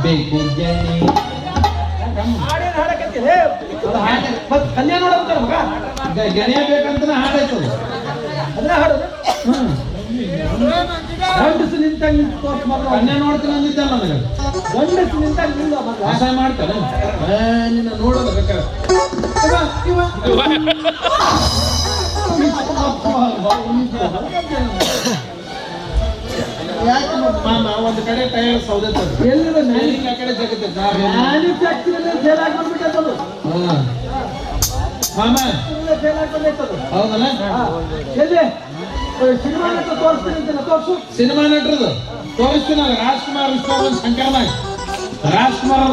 ಬೇಕು ಕನ್ಯಾ ನೋಡಂತಾರ ಮಗ ಗೆಣೆ ಬೇಕಂತ ಹಾಡಾಯ್ತದ ಅದನ್ನ ಹಾಡೋದು ಗಂಡಸು ನಿಂತಾಗ ನಿಂತು ತೋರ್ಸ್ ಕನ್ಯಾ ನೋಡ್ತೀನಿ ಅಂದಿದ್ದಲ್ಲ ನನಗೆ ಗಂಡಸು ನಿಂತಾಗ ನಿಲ್ಲ ಮಗ ವ್ಯವಸಾಯ ಮಾಡ್ತಾನೆ ನಿನ್ನ ನೋಡೋದು ಬೇಕಾದ್ರೆ ಯಾಕೆ ಮಾಮ ಒಂದು ಕಡೆ ಟೈರ್ ಸೌದೆತ್ತದು ಎಲ್ಲಿದೆ ಆ ಕಡೆ ಜಗತ್ತದ ಮ್ಯಾನುಫ್ಯಾಕ್ಚರಿಂಗ್ ಸೇಲ್ ಆಗ್ಬಿಟ್ಟದು ಮಾಮ ಸೇಲ್ ಆಗ್ಬಿಟ್ಟದು ಹೌದಲ್ಲ ಎಲ್ಲಿ ಸಿನಿಮಾ ನಟ ತೋರಿಸ್ತೀನಿ ಅಂತ ತೋರ್ಸು ಸಿನಿಮಾ ನಟರದು ತೋರಿಸ್ತೀನಲ್ಲ ರಾಜ್ಕುಮಾರ್ ವಿಶ್ವ ಶಂಕರ್ನಾಗ್ ರಾಜ್ಕುಮಾರ್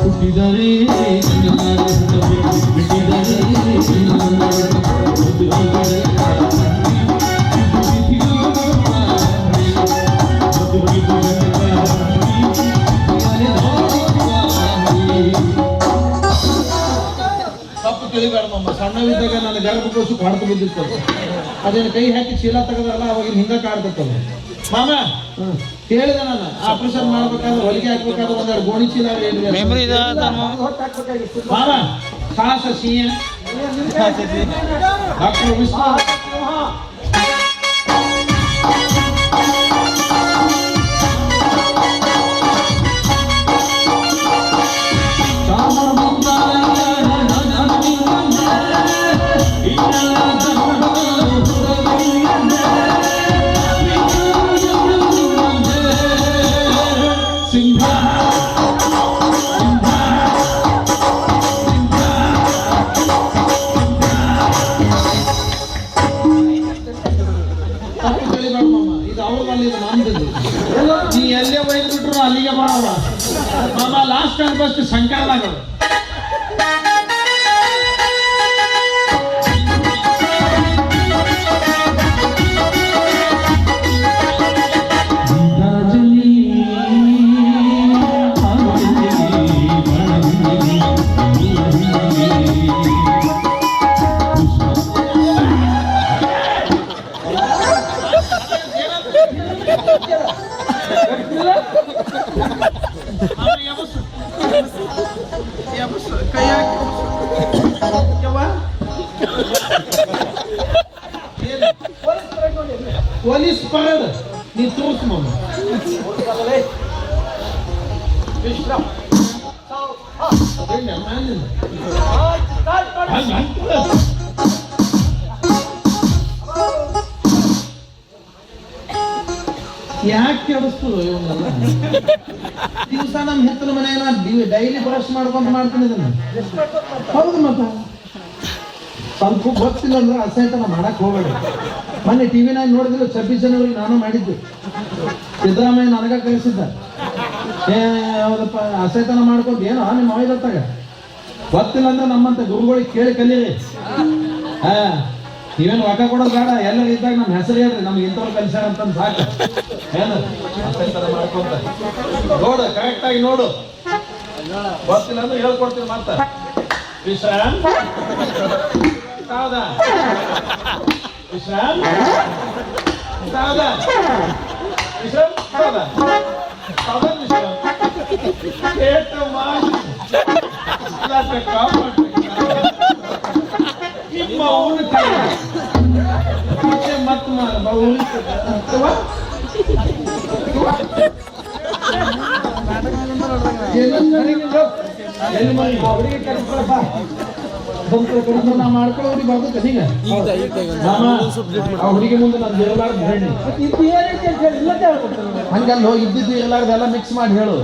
ಹುಟ್ಟಿದರೆ ತಪ್ಪು ತಿಳಿಬೇಡಮ್ಮ. ಸಣ್ಣವಿದ್ದಾಗ ನನ್ನ ಗರ್ಭಕೋಶ ಕಾಡ್ತು ಬಿದ್ದಿತ್ತು, ಅದೇನು ಕೈ ಹಾಕಿ ಚೀಲ ತೆಗೆದ್ರಲ್ಲ ಅವಾಗ ಹಿಂಗ ಕಾಡ್ತತ್ತಲ್ಲ ಮಾಮ. ಹೇಳಿದೆ ನಾನು ಆಪರೇಷನ್ ಮಾಡ್ಬೇಕಾದ್ರೆ ಹೊಲಿಗೆ ಹಾಕ್ಬೇಕಾದ್ರೆ ಒಂದೆರಡು ಗೋಣಿ ಚೀಲ ಮಾಮ. ಸಾಹಸ ಸಿಎ ಡಾಕ್ಟರ್ ವಿಷ್ಣು ನೀ ಎಲ್ಲೇ ಒಯ್ದ್ಬಿಟ್ರು ಅಲ್ಲಿಗೆ ಬರೋಣ ಮಾಮ. Last time first Shankar Nag police ಪರದ ನೀ ತೋರ್ಸು ಮಾಮ. ಯಾಕೆ ಕೆಡಿಸ್ತದ ಇವನ್ನೆಲ್ಲ? ದಿವಸ ನಮ್ಮ ಹಿತ್ತಲ ಮನೆಯಲ್ಲ ಡೈಲಿ ಬ್ರಷ್ ಮಾಡ್ಕೊಂತ ಮಾಡ್ತೀನಿ ಇದನ್ನ. ಹೌದು ಮತ್ತ ಸ್ವಲ್ಪ ಗೊತ್ತಿಲ್ಲ ಅಂದ್ರೆ ಅಸಹ್ಯತನ ಮಾಡಕ್ ಹೋಗಬೇಡ. ಮೊನ್ನೆ ಟಿವಿನಾಗ ನೋಡಿದ್ರೆ 26 ಜನವರಿ ನಾನು ಮಾಡಿದ್ದು, ಸಿದ್ದರಾಮಯ್ಯ ನನಗ ಕಳಿಸಿದ್ದ. ಹೌದಪ್ಪ ಅಸಹ್ಯತನ ಮಾಡ್ಕೊಂಡು ಏನೋ ನಿಮ್ಮ ಆಯ್ದತ್ತಾಗ ಗೊತ್ತಿಲ್ಲ ಅಂದ್ರೆ ನಮ್ಮಂತ ಗುರುಗಳಿಗೆ ಕೇಳಿ ಕಲೀರಿ. ನೀವೇನು ರೊಕ್ಕ ಕೊಡೋದು ಬೇಡ, ಎಲ್ಲರೂ ಇದ್ದಾಗ ನಮ್ಮ ಹೆಸರು ಹೇಳ್ರಿ, ನಮ್ಗೆ ಇಂಥವ್ರು ಕಲಿಸ್ಯಾರ ಅಂತ ಸಾಕು. ಏನು ಅಸಹ್ಯತನ ಮಾಡ್ಕೊಂತ ನೋಡು, ಕರೆಕ್ಟ್ ಆಗಿ ನೋಡು. ಗೊತ್ತಿಲ್ಲ ಅಂದ್ರೆ ಹೇಳ್ಕೊಡ್ತೀನಿ ಮತ್ತ. ವಿಶ್ರಾಮ್ ಹೌದಾ? ವಿಶ್ರಾಮ್ ಹೌದಾ? ವಿಶ್ರಾಮ್ ಹೌದಾ? ಹೌದಾ ವಿಶ್ರಾಮ್? ಏಟು ಮಾಡಿ ನಿಮ್ಮ ಊರು ಮತ್ತೆ ಮಾಡ್ಕೊಳ್ಳೋರಿಗೆ ಬರ್ತೈತೆ ಈಗ ಹುಡುಗಿ ಮುಂದೆ ನಾನು ಇರಲಾರ್ದು ಹೇಳಿ ಹಂಗಲ್ಲ ಇದ್ದಿದ್ದು ಇರಲಾರ್ದು ಎಲ್ಲ ಮಿಕ್ಸ್ ಮಾಡಿ ಹೇಳು.